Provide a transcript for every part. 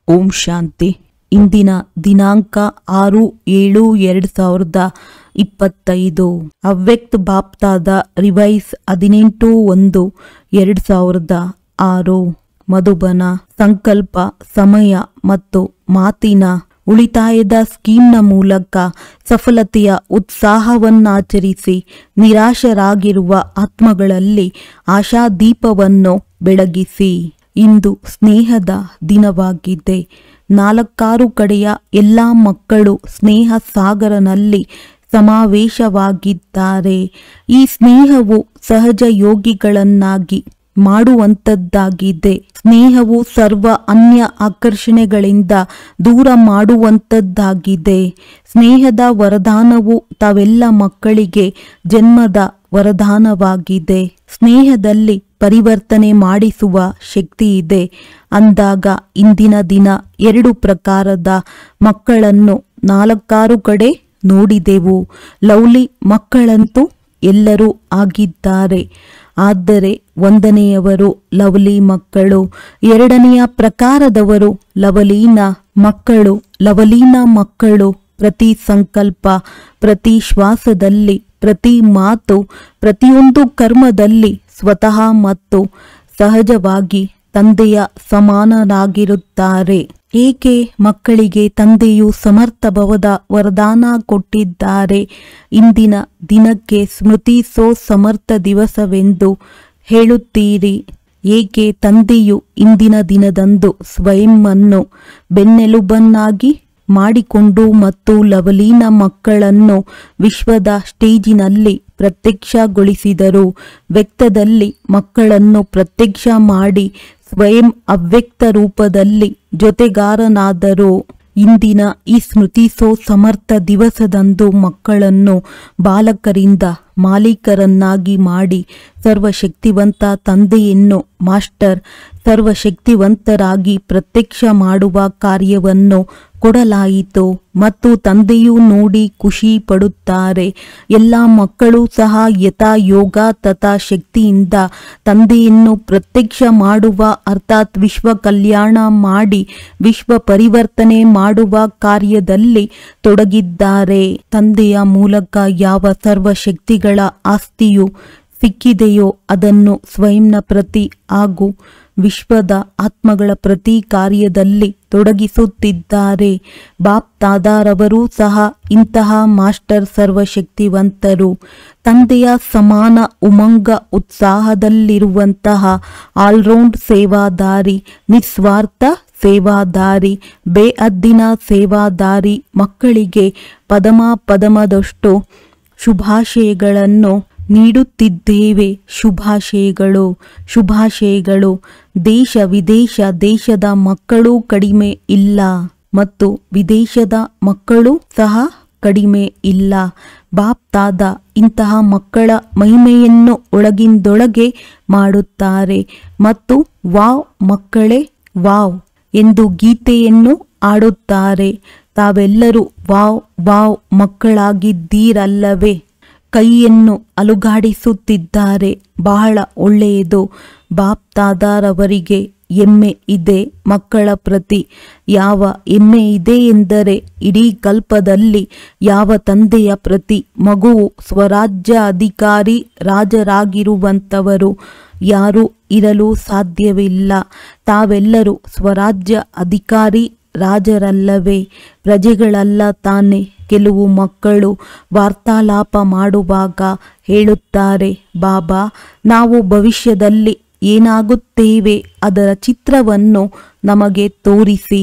ಓಂ ಶಾಂತಿ. ಇಂದಿನ ದಿನಾಂಕ 6/7/2025. ಅವ್ಯಕ್ತ ಬಾಪ್ತಾದ ರಿವೈಸ್ 18/1/2006. ಮಧುಬನ. ಸಂಕಲ್ಪ, ಸಮಯ ಮತ್ತು ಮಾತಿನ ಉಳಿತಾಯದ ಸ್ಕೀಮ್ನ ಮೂಲಕ ಸಫಲತೆಯ ಉತ್ಸಾಹವನ್ನಾಚರಿಸಿ ನಿರಾಶರಾಗಿರುವ ಆತ್ಮಗಳಲ್ಲಿ ಆಶಾದೀಪವನ್ನು ಬೆಳಗಿಸಿ. ಇಂದು ಸ್ನೇಹದ ದಿನವಾಗಿದೆ. 4 ಕಡೆಯ ಎಲ್ಲ ಮಕ್ಕಳು ಸ್ನೇಹ ಸಾಗರನಲ್ಲಿ ಸಮಾವೇಶವಾಗಿದ್ದಾರೆ. ಈ ಸ್ನೇಹವು ಸಹಜ ಯೋಗಿಗಳನ್ನಾಗಿ ಮಾಡುವಂಥದ್ದಾಗಿದೆ. ಸ್ನೇಹವು ಸರ್ವ ಅನ್ಯ ಆಕರ್ಷಣೆಗಳಿಂದ ದೂರ ಮಾಡುವಂಥದ್ದಾಗಿದೆ. ಸ್ನೇಹದ ವರದಾನವು ತಾವೆಲ್ಲ ಮಕ್ಕಳಿಗೆ ಜನ್ಮದ ವರದಾನವಾಗಿದೆ. ಸ್ನೇಹದಲ್ಲಿ ಪರಿವರ್ತನೆ ಮಾಡಿಸುವ ಶಕ್ತಿ ಇದೆ ಅಂದಾಗ ಇಂದಿನ ದಿನ 2 ಪ್ರಕಾರದ ಮಕ್ಕಳನ್ನು 4 ಕಡೆ ನೋಡಿದೆವು. ಲವ್ಲಿ ಮಕ್ಕಳಂತೂ ಎಲ್ಲರೂ ಆಗಿದ್ದಾರೆ. ಆದರೆ 1ನೆಯವರು ಲವ್ಲಿ ಮಕ್ಕಳು, 2ನೆಯ ಪ್ರಕಾರದವರು ಲವಲೀನ ಮಕ್ಕಳು. ಲವಲೀನ ಮಕ್ಕಳು ಪ್ರತಿ ಸಂಕಲ್ಪ, ಪ್ರತಿ ಶ್ವಾಸದಲ್ಲಿ, ಪ್ರತಿ ಮಾತು, ಪ್ರತಿಯೊಂದು ಕರ್ಮದಲ್ಲಿ ಸ್ವತಃ ಮತ್ತು ಸಹಜವಾಗಿ ತಂದೆಯ ಸಮಾನರಾಗಿರುತ್ತಾರೆ. ಏಕೆ ಮಕ್ಕಳಿಗೆ ತಂದೆಯು ಸಮರ್ಥ ಭವದ ವರದಾನ ಕೊಟ್ಟಿದ್ದಾರೆ? ಇಂದಿನ ದಿನಕ್ಕೆ ಸ್ಮೃತಿ ಸೋ ಸಮರ್ಥ ದಿವಸವೆಂದು ಹೇಳುತ್ತೀರಿ. ಏಕೆ ತಂದೆಯು ಇಂದಿನ ದಿನದಂದು ಸ್ವಯಂವನ್ನು ಬೆನ್ನೆಲುಬನ್ನಾಗಿ ಮಾಡಿಕೊಂಡು ಮತ್ತು ಲವಲೀನ ಮಕ್ಕಳನ್ನು ವಿಶ್ವದ ಸ್ಟೇಜಿನಲ್ಲಿ ಪ್ರತ್ಯಕ್ಷಗೊಳಿಸಿದರು? ವ್ಯಕ್ತದಲ್ಲಿ ಮಕ್ಕಳನ್ನು ಪ್ರತ್ಯಕ್ಷ ಮಾಡಿ ಸ್ವಯಂ ಅವ್ಯಕ್ತ ರೂಪದಲ್ಲಿ ಜೊತೆಗಾರನಾದರು. ಇಂದಿನ ಈ ಸ್ಮೃತಿಸೋ ಸಮರ್ಥ ದಿವಸದಂದು ಮಕ್ಕಳನ್ನು ಬಾಲಕರಿಂದ ಮಾಲೀಕರನ್ನಾಗಿ ಮಾಡಿ ಸರ್ವಶಕ್ತಿವಂತ ತಂದೆಯನ್ನು ಮಾಸ್ಟರ್ ಸರ್ವಶಕ್ತಿವಂತರಾಗಿ ಪ್ರತ್ಯಕ್ಷ ಮಾಡುವ ಕಾರ್ಯವನ್ನು ಕೊಡಲಾಯಿತು ಮತ್ತು ತಂದೆಯು ನೋಡಿ ಖುಷಿ ಪಡುತ್ತಾರೆ. ಎಲ್ಲ ಮಕ್ಕಳು ಸಹ ಯಥಾ ಯೋಗ ತಥಾ ಶಕ್ತಿಯಿಂದ ತಂದೆಯನ್ನು ಪ್ರತ್ಯಕ್ಷ ಮಾಡುವ ಅರ್ಥಾತ್ ವಿಶ್ವ ಕಲ್ಯಾಣ ಮಾಡಿ ವಿಶ್ವ ಪರಿವರ್ತನೆ ಮಾಡುವ ಕಾರ್ಯದಲ್ಲಿ ತೊಡಗಿದ್ದಾರೆ. ತಂದೆಯ ಮೂಲಕ ಯಾವ ಸರ್ವಶಕ್ತಿಗಳ ಆಸ್ತಿಯು ಸಿಕ್ಕಿದೆಯೋ ಅದನ್ನು ಸ್ವಯಂನ ಪ್ರತಿ ಹಾಗೂ ವಿಶ್ವದ ಆತ್ಮಗಳ ಪ್ರತಿ ಕಾರ್ಯದಲ್ಲಿ ತೊಡಗಿಸುತ್ತಿದ್ದಾರೆ. ಬಾಪ್ ದಾದಾರವರು ಸಹ ಇಂತಹ ಮಾಸ್ಟರ್ ಸರ್ವಶಕ್ತಿವಂತರು. ತಂದೆಯ ಸಮಾನ ಉಮಂಗ ಉತ್ಸಾಹದಲ್ಲಿರುವಂತಹ ಆಲ್ರೌಂಡ್ ಸೇವಾದಾರಿ, ನಿಸ್ವಾರ್ಥ ಸೇವಾದಾರಿ, ಬೇಅದ್ದಿನ ಸೇವಾದಾರಿ ಮಕ್ಕಳಿಗೆ ಪದಮದಷ್ಟು ಶುಭಾಶಯಗಳನ್ನು ನೀಡುತ್ತಿದ್ದೇವೆ. ಶುಭಾಶಯಗಳು, ಶುಭಾಶಯಗಳು. ದೇಶ ವಿದೇಶ ದೇಶದ ಮಕ್ಕಳು ಕಡಿಮೆ ಇಲ್ಲ ಮತ್ತು ವಿದೇಶದ ಮಕ್ಕಳು ಸಹ ಕಡಿಮೆ ಇಲ್ಲ. ಬಾಪ್ ದಾದಾ ಇಂತಹ ಮಕ್ಕಳ ಮಹಿಮೆಯನ್ನು ಒಳಗಿಂದೊಳಗೆ ಮಾಡುತ್ತಾರೆ ಮತ್ತು ವಾವ್ ಮಕ್ಕಳೇ ವಾವ್ ಎಂದು ಗೀತೆಯನ್ನು ಆಡುತ್ತಾರೆ. ತಾವೆಲ್ಲರೂ ವಾವ್ ವಾವ್ ಮಕ್ಕಳಾಗಿದ್ದೀರಲ್ಲವೇ? ಕೈಯನ್ನು ಅಲುಗಾಡಿಸುತ್ತಿದ್ದಾರೆ. ಬಹಳ ಒಳ್ಳೆಯದು. ಬಾಪ್ ದಾದಾರವರಿಗೆ ಹೆಮ್ಮೆ ಇದೆ ಮಕ್ಕಳ ಪ್ರತಿ. ಯಾವ ಹೆಮ್ಮೆ ಇದೆ ಎಂದರೆ ಇಡೀ ಕಲ್ಪದಲ್ಲಿ ಯಾವ ತಂದೆಯ ಪ್ರತಿ ಮಗುವು ಸ್ವರಾಜ್ಯ ಅಧಿಕಾರಿ ರಾಜರಾಗಿರುವಂಥವರು ಯಾರೂ ಇರಲು ಸಾಧ್ಯವಿಲ್ಲ. ತಾವೆಲ್ಲರೂ ಸ್ವರಾಜ್ಯ ಅಧಿಕಾರಿ ರಾಜರಲ್ಲವೇ? ಪ್ರಜೆಗಳಲ್ಲ ತಾನೆ? ಕೆಲವು ಮಕ್ಕಳು ವಾರ್ತಾಲಾಪ ಮಾಡುವಾಗ ಹೇಳುತ್ತಾರೆ, ಬಾಬಾ ನಾವು ಭವಿಷ್ಯದಲ್ಲಿ ಏನಾಗುತ್ತೇವೆ ಅದರ ಚಿತ್ರವನ್ನು ನಮಗೆ ತೋರಿಸಿ.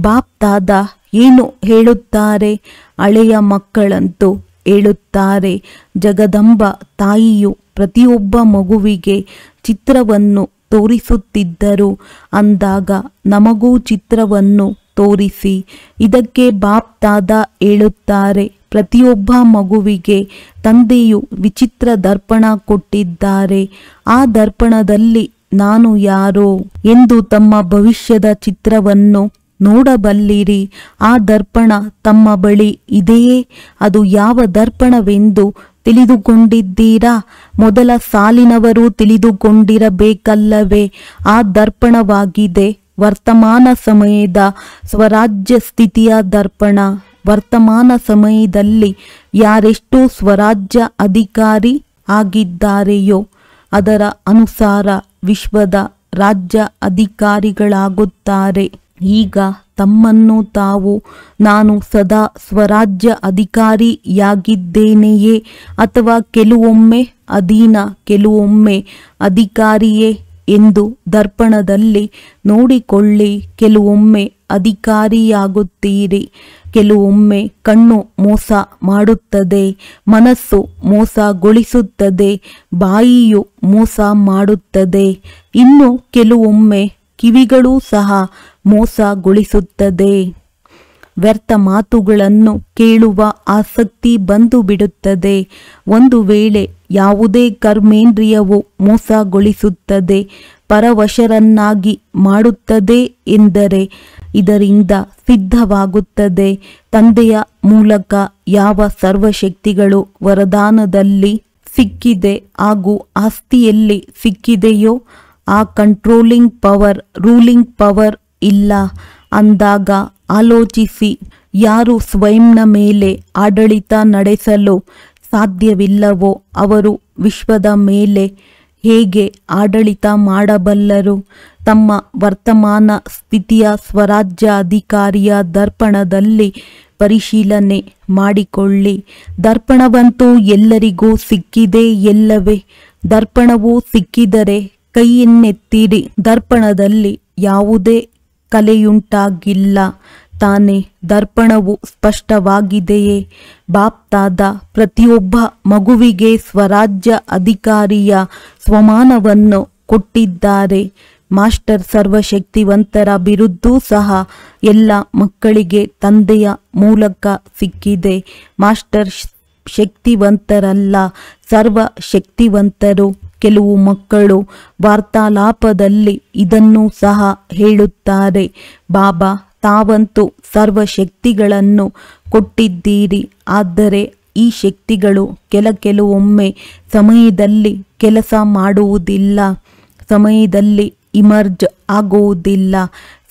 ಬಾಪ್ ದಾದಾ ಏನು ಹೇಳುತ್ತಾರೆ? ಹಳೆಯ ಮಕ್ಕಳಂತೂ ಹೇಳುತ್ತಾರೆ, ಜಗದಂಬ ತಾಯಿಯು ಪ್ರತಿಯೊಬ್ಬ ಮಗುವಿಗೆ ಚಿತ್ರವನ್ನು ತೋರಿಸುತ್ತಿದ್ದರು ಅಂದಾಗ ನಮಗೂ ಚಿತ್ರವನ್ನು ತೋರಿಸಿ. ಇದಕ್ಕೆ ಬಾಪ್ ದಾದಾ ಹೇಳುತ್ತಾರೆ, ಪ್ರತಿಯೊಬ್ಬ ಮಗುವಿಗೆ ತಂದೆಯು ವಿಚಿತ್ರ ದರ್ಪಣ ಕೊಟ್ಟಿದ್ದಾರೆ. ಆ ದರ್ಪಣದಲ್ಲಿ ನಾನು ಯಾರೋ ಎಂದು ತಮ್ಮ ಭವಿಷ್ಯದ ಚಿತ್ರವನ್ನು ನೋಡಬಲ್ಲಿರಿ. ಆ ದರ್ಪಣ ತಮ್ಮ ಬಳಿ ಇದೆಯೇ? ಅದು ಯಾವ ದರ್ಪಣವೆಂದು ತಿಳಿದುಕೊಂಡಿದ್ದೀರಾ? ಮೊದಲ ಸಾಲಿನವರು ತಿಳಿದುಕೊಂಡಿರಬೇಕಲ್ಲವೇ? ಆ ದರ್ಪಣವಾಗಿದೆ ವರ್ತಮಾನ ಸಮಯದ ಸ್ವರಾಜ್ಯ ಸ್ಥಿತಿಯ ದರ್ಪಣ. ವರ್ತಮಾನ ಸಮಯದಲ್ಲಿ ಯಾರೆಷ್ಟು ಸ್ವರಾಜ್ಯ ಅಧಿಕಾರಿ ಆಗಿದ್ದಾರೆಯೋ ಅದರ ಅನುಸಾರ ವಿಶ್ವದ ರಾಜ್ಯ ಅಧಿಕಾರಿಗಳಾಗುತ್ತಾರೆ. ಈಗ ತಮ್ಮನ್ನು ತಾವು ನಾನು ಸದಾ ಸ್ವರಾಜ್ಯ ಅಧಿಕಾರಿಯಾಗಿದ್ದೇನೆಯೇ ಅಥವಾ ಕೆಲವೊಮ್ಮೆ ಅಧೀನ ಕೆಲವೊಮ್ಮೆ ಅಧಿಕಾರಿಯೇ ಎಂದು ದರ್ಪಣದಲ್ಲಿ ನೋಡಿಕೊಳ್ಳಿ. ಕೆಲವೊಮ್ಮೆ ಅಧಿಕಾರಿಯಾಗುತ್ತೀರಿ, ಕೆಲವೊಮ್ಮೆ ಕಣ್ಣು ಮೋಸ ಮಾಡುತ್ತದೆ, ಮನಸ್ಸು ಮೋಸಗೊಳಿಸುತ್ತದೆ, ಬಾಯಿಯು ಮೋಸ ಮಾಡುತ್ತದೆ, ಇನ್ನು ಕೆಲವೊಮ್ಮೆ ಕಿವಿಗಳೂ ಸಹ ಮೋಸಗೊಳಿಸುತ್ತದೆ. ವ್ಯರ್ಥ ಮಾತುಗಳನ್ನು ಕೇಳುವ ಆಸಕ್ತಿ ಬಂದು ಬಿಡುತ್ತದೆ. ಒಂದು ವೇಳೆ ಯಾವುದೇ ಕರ್ಮೇಂದ್ರಿಯವು ಮೋಸಗೊಳಿಸುತ್ತದೆ, ಪರವಶರನ್ನಾಗಿ ಮಾಡುತ್ತದೆ ಎಂದರೆ ಇದರಿಂದ ಸಿದ್ಧವಾಗುತ್ತದೆ ತಂದೆಯ ಮೂಲಕ ಯಾವ ಸರ್ವಶಕ್ತಿಗಳು ವರದಾನದಲ್ಲಿ ಸಿಕ್ಕಿದೆ ಹಾಗೂ ಆಸ್ತಿಯಲ್ಲಿ ಸಿಕ್ಕಿದೆಯೋ ಆ ಕಂಟ್ರೋಲಿಂಗ್ ಪವರ್ ರೂಲಿಂಗ್ ಪವರ್ ಇಲ್ಲ ಅಂದಾಗ ಆಲೋಚಿಸಿ. ಯಾರು ಸ್ವಯಂನ ಮೇಲೆ ಆಡಳಿತ ನಡೆಸಲು ಸಾಧ್ಯವಿಲ್ಲವೋ ಅವರು ವಿಶ್ವದ ಮೇಲೆ ಹೇಗೆ ಆಡಳಿತ ಮಾಡಬಲ್ಲರು? ತಮ್ಮ ವರ್ತಮಾನ ಸ್ಥಿತಿಯ ಸ್ವರಾಜ್ಯ ಅಧಿಕಾರಿಯ ದರ್ಪಣದಲ್ಲಿ ಪರಿಶೀಲನೆ ಮಾಡಿಕೊಳ್ಳಿ. ದರ್ಪಣವಂತೂ ಎಲ್ಲರಿಗೂ ಸಿಕ್ಕಿದೆ ಎಲ್ಲವೇ? ದರ್ಪಣವು ಸಿಕ್ಕಿದರೆ ಕೈಯನ್ನೆತ್ತಿರಿ. ದರ್ಪಣದಲ್ಲಿ ಯಾವುದೇ ಕಲೆಯುಂಟಾಗಿಲ್ಲ ತಾನೇ? ದರ್ಪಣವು ಸ್ಪಷ್ಟವಾಗಿದೆಯೇ? ಬಾಪ್ತಾದ ಪ್ರತಿಯೊಬ್ಬ ಮಗುವಿಗೆ ಸ್ವರಾಜ್ಯ ಅಧಿಕಾರಿಯ ಸ್ವಮಾನವನ್ನು ಕೊಟ್ಟಿದ್ದಾರೆ. ಮಾಸ್ಟರ್ ಸರ್ವಶಕ್ತಿವಂತರ ಬಿರುದ್ದೂ ಸಹ ಎಲ್ಲ ಮಕ್ಕಳಿಗೆ ತಂದೆಯ ಮೂಲಕ ಸಿಕ್ಕಿದೆ. ಮಾಸ್ಟರ್ ಶಕ್ತಿವಂತರಲ್ಲ, ಸರ್ವ ಶಕ್ತಿವಂತರು. ಕೆಲವು ಮಕ್ಕಳು ವಾರ್ತಾಲಾಪದಲ್ಲಿ ಇದನ್ನು ಸಹ ಹೇಳುತ್ತಾರೆ, ಬಾಬಾ ತಾವಂತೂ ಸರ್ವಶಕ್ತಿಗಳನ್ನು ಕೊಟ್ಟಿದ್ದೀರಿ, ಆದರೆ ಈ ಶಕ್ತಿಗಳು ಕೆಲವೊಮ್ಮೆ ಸಮಯದಲ್ಲಿ ಕೆಲಸ ಮಾಡುವುದಿಲ್ಲ, ಸಮಯದಲ್ಲಿ ಇಮರ್ಜ್ ಆಗುವುದಿಲ್ಲ,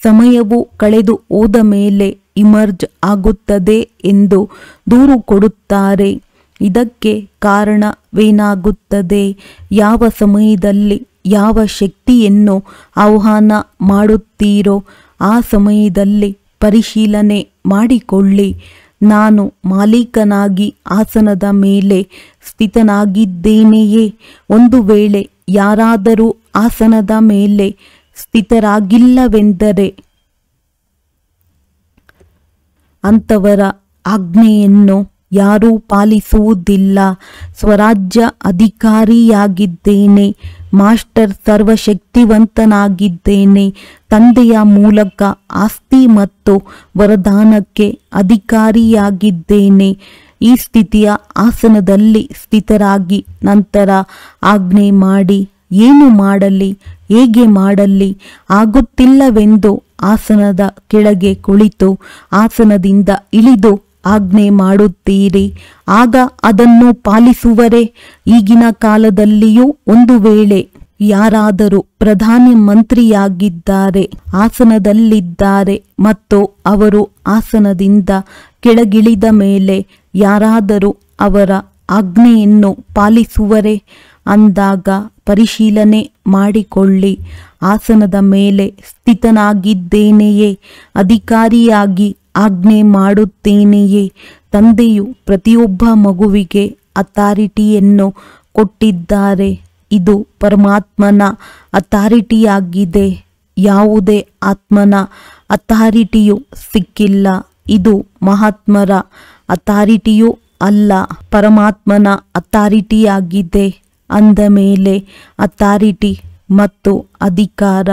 ಸಮಯವು ಕಳೆದು ಹೋದ ಮೇಲೆ ಇಮರ್ಜ್ ಆಗುತ್ತದೆ ಎಂದು ದೂರು ಕೊಡುತ್ತಾರೆ. ಇದಕ್ಕೆ ಕಾರಣವೇನಾಗುತ್ತದೆ? ಯಾವ ಸಮಯದಲ್ಲಿ ಯಾವ ಶಕ್ತಿಯನ್ನು ಆಹ್ವಾನ ಮಾಡುತ್ತೀರೋ ಆ ಸಮಯದಲ್ಲಿ ಪರಿಶೀಲನೆ ಮಾಡಿಕೊಳ್ಳಿ. ನಾನು ಮಾಲೀಕನಾಗಿ ಆಸನದ ಮೇಲೆ ಸ್ಥಿತನಾಗಿದ್ದೇನೆಯೇ? ಒಂದು ವೇಳೆ ಯಾರಾದರೂ ಆಸನದ ಮೇಲೆ ಸ್ಥಿತರಾಗಿಲ್ಲವೆಂದರೆ ಅಂಥವರ ಆಜ್ಞೆಯನ್ನು ಯಾರೂ ಪಾಲಿಸುವುದಿಲ್ಲ. ಸ್ವರಾಜ್ಯ ಅಧಿಕಾರಿಯಾಗಿದ್ದೇನೆ, ಮಾಸ್ಟರ್ ಸರ್ವಶಕ್ತಿವಂತನಾಗಿದ್ದೇನೆ, ತಂದೆಯ ಮೂಲಕ ಆಸ್ತಿ ಮತ್ತು ವರದಾನಕ್ಕೆ ಅಧಿಕಾರಿಯಾಗಿದ್ದೇನೆ. ಈ ಸ್ಥಿತಿಯ ಆಸನದಲ್ಲಿ ಸ್ಥಿತರಾಗಿ ನಂತರ ಆಜ್ಞೆ ಮಾಡಿ. ಏನು ಮಾಡಲಿ, ಹೇಗೆ ಮಾಡಲಿ ಆಗುತ್ತಿಲ್ಲವೆಂದು ಆಸನದ ಕೆಳಗೆ ಕುಳಿತು ಆಸನದಿಂದ ಇಳಿದು ಆಜ್ಞೆ ಮಾಡುತ್ತೀರಿ. ಆಗ ಅದನ್ನು ಪಾಲಿಸುವರೇ? ಈಗಿನ ಕಾಲದಲ್ಲಿಯೂ ಒಂದು ವೇಳೆ ಯಾರಾದರೂ ಪ್ರಧಾನಿ ಮಂತ್ರಿಯಾಗಿದ್ದಾರೆ, ಆಸನದಲ್ಲಿದ್ದಾರೆ ಮತ್ತು ಅವರು ಆಸನದಿಂದ ಕೆಳಗಿಳಿದ ಮೇಲೆ ಯಾರಾದರೂ ಅವರ ಆಜ್ಞೆಯನ್ನು ಪಾಲಿಸುವರೇ? ಅಂದಾಗ ಪರಿಶೀಲನೆ ಮಾಡಿಕೊಳ್ಳಿ. ಆಸನದ ಮೇಲೆ ಸ್ಥಿತನಾಗಿದ್ದೇನೆಯೇ? ಅಧಿಕಾರಿಯಾಗಿ ಆಜ್ಞೆ ಮಾಡುತ್ತೇನೆಯೇ? ತಂದೆಯು ಪ್ರತಿಯೊಬ್ಬ ಮಗುವಿಗೆ ಅಥಾರಿಟಿಯನ್ನು ಕೊಟ್ಟಿದ್ದಾರೆ. ಇದು ಪರಮಾತ್ಮನ ಅಥಾರಿಟಿಯಾಗಿದೆ. ಯಾವುದೇ ಆತ್ಮನ ಅಥಾರಿಟಿಯು ಸಿಕ್ಕಿಲ್ಲ. ಇದು ಮಹಾತ್ಮರ ಅಥಾರಿಟಿಯೂ ಅಲ್ಲ, ಪರಮಾತ್ಮನ ಅಥಾರಿಟಿಯಾಗಿದೆ. ಅಂದ ಮೇಲೆ ಅಥಾರಿಟಿ ಮತ್ತು ಅಧಿಕಾರ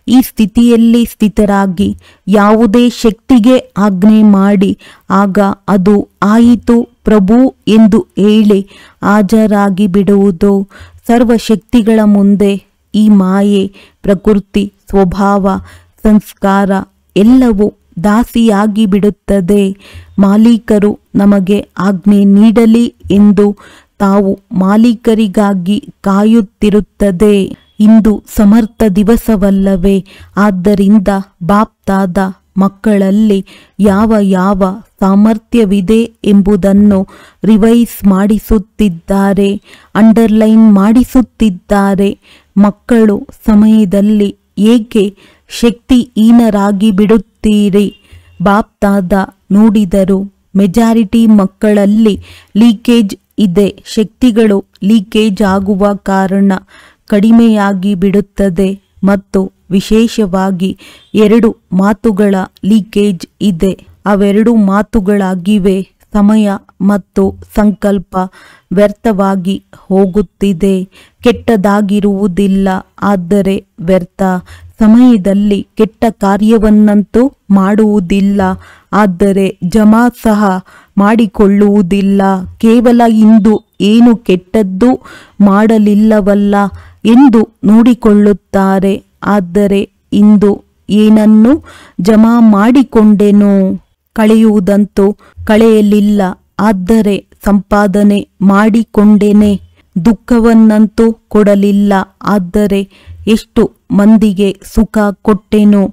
ಈ ಸ್ಥಿತಿಯಲ್ಲಿ ಸ್ಥಿತರಾಗಿ ಯಾವುದೇ ಶಕ್ತಿಗೆ ಆಜ್ಞೆ ಮಾಡಿ ಆಗ ಅದು ಆಯಿತು ಪ್ರಭು ಎಂದು ಹೇಳಿ ಹಾಜರಾಗಿ ಬಿಡುವುದು. ಸರ್ವಶಕ್ತಿಗಳ ಮುಂದೆ ಈ ಮಾಯೆ, ಪ್ರಕೃತಿ, ಸ್ವಭಾವ, ಸಂಸ್ಕಾರ ಎಲ್ಲವೂ ದಾಸಿಯಾಗಿ ಬಿಡುತ್ತದೆ. ಮಾಲೀಕರು ನಮಗೆ ಆಜ್ಞೆ ನೀಡಲಿ ಎಂದು ತಾವು ಮಾಲೀಕರಿಗಾಗಿ ಕಾಯುತ್ತಿರುತ್ತದೆ. ಇಂದು ಸಮರ್ಥ ದಿವಸವಲ್ಲವೇ? ಆದ್ದರಿಂದ ಬಾಪ್ತಾದ ಮಕ್ಕಳಲ್ಲಿ ಯಾವ ಯಾವ ಸಾಮರ್ಥ್ಯವಿದೆ ಎಂಬುದನ್ನು ರಿವೈಸ್ ಮಾಡಿಸುತ್ತಿದ್ದಾರೆ, ಅಂಡರ್ಲೈನ್ ಮಾಡಿಸುತ್ತಿದ್ದಾರೆ. ಮಕ್ಕಳು ಸಮಯದಲ್ಲಿ ಏಕೆ ಶಕ್ತಿಹೀನರಾಗಿ ಬಿಡುತ್ತೀರಿ? ಬಾಪ್ತಾದ ನೋಡಿದರು ಮೆಜಾರಿಟಿ ಮಕ್ಕಳಲ್ಲಿ ಲೀಕೇಜ್ ಇದೆ. ಶಕ್ತಿಗಳು ಲೀಕೇಜ್ ಆಗುವ ಕಾರಣ ಕಡಿಮೆಯಾಗಿ ಬಿಡುತ್ತದೆ ಮತ್ತು ವಿಶೇಷವಾಗಿ 2 ಮಾತುಗಳ ಲೀಕೇಜ್ ಇದೆ. ಅವೆರಡು ಮಾತುಗಳಾಗಿವೆ, ಸಮಯ ಮತ್ತು ಸಂಕಲ್ಪ ವ್ಯರ್ಥವಾಗಿ ಹೋಗುತ್ತಿದೆ. ಕೆಟ್ಟದಾಗಿರುವುದಿಲ್ಲ, ಆದರೆ ವ್ಯರ್ಥ. ಸಮಯದಲ್ಲಿ ಕೆಟ್ಟ ಕಾರ್ಯವನ್ನಂತೂ ಮಾಡುವುದಿಲ್ಲ, ಆದರೆ ಜಮಾ ಸಹ ಮಾಡಿಕೊಳ್ಳುವುದಿಲ್ಲ. ಕೇವಲ ಇಂದು ಏನು ಕೆಟ್ಟದ್ದು ಮಾಡಲಿಲ್ಲವಲ್ಲ ಎಂದು ನೋಡಿಕೊಳ್ಳುತ್ತಾರೆ, ಆದರೆ ಇಂದು ಏನನ್ನು ಜಮಾ ಮಾಡಿಕೊಂಡೆನೋ? ಕಳೆಯುವುದಂತೂ ಕಳೆಯಲಿಲ್ಲ, ಆದರೆ ಸಂಪಾದನೆ ಮಾಡಿಕೊಂಡೆನೆ. ದುಃಖವನ್ನಂತೂ ಕೊಡಲಿಲ್ಲ, ಆದರೆ ಎಷ್ಟು ಮಂದಿಗೆ ಸುಖ ಕೊಟ್ಟೆನೋ?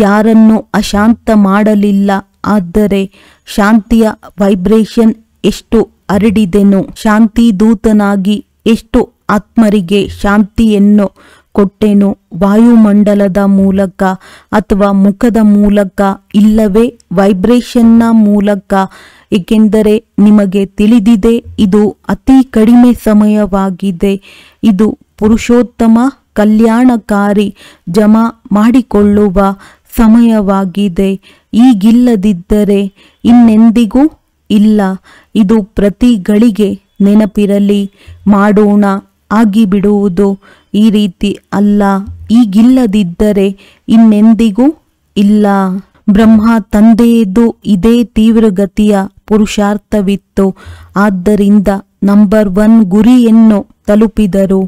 ಯಾರನ್ನು ಅಶಾಂತ ಮಾಡಲಿಲ್ಲ, ಆದರೆ ಶಾಂತಿಯ ವೈಬ್ರೇಷನ್ ಎಷ್ಟು ಹರಡಿದೆನೋ? ಶಾಂತಿ ದೂತನಾಗಿ ಎಷ್ಟು ಆತ್ಮರಿಗೆ ಶಾಂತಿಯನ್ನು ಕೊಟ್ಟೆನೋ? ವಾಯುಮಂಡಲದ ಮೂಲಕ ಅಥವಾ ಮುಖದ ಮೂಲಕ, ಇಲ್ಲವೇ ವೈಬ್ರೇಷನ್ನ ಮೂಲಕ? ಏಕೆಂದರೆ ನಿಮಗೆ ತಿಳಿದಿದೆ, ಇದು ಅತಿ ಕಡಿಮೆ ಸಮಯವಾಗಿದೆ. ಇದು ಪುರುಷೋತ್ತಮ ಕಲ್ಯಾಣಕಾರಿ ಜಮಾ ಮಾಡಿಕೊಳ್ಳುವ ಸಮಯವಾಗಿದೆ. ಈಗಿಲ್ಲದಿದ್ದರೆ ಇನ್ನೆಂದಿಗೂ ಇಲ್ಲ. ಇದು ಪ್ರತಿ ಗಳಿಗೆ ನೆನಪಿರಲಿ. ಮಾಡೋಣ, ಆಗಿಬಿಡುವುದು. ಈ ರೀತಿ ಅಲ್ಲ, ಈಗಿಲ್ಲದಿದ್ದರೆ ಇನ್ನೆಂದಿಗೂ ಇಲ್ಲ. ಬ್ರಹ್ಮ ತಂದೆಯದು ಇದೇ ತೀವ್ರಗತಿಯ ಪುರುಷಾರ್ಥವಿತ್ತು. ಆದ್ದರಿಂದ ನಂಬರ್ 1 ಗುರಿಯನ್ನು ತಲುಪಿದರು.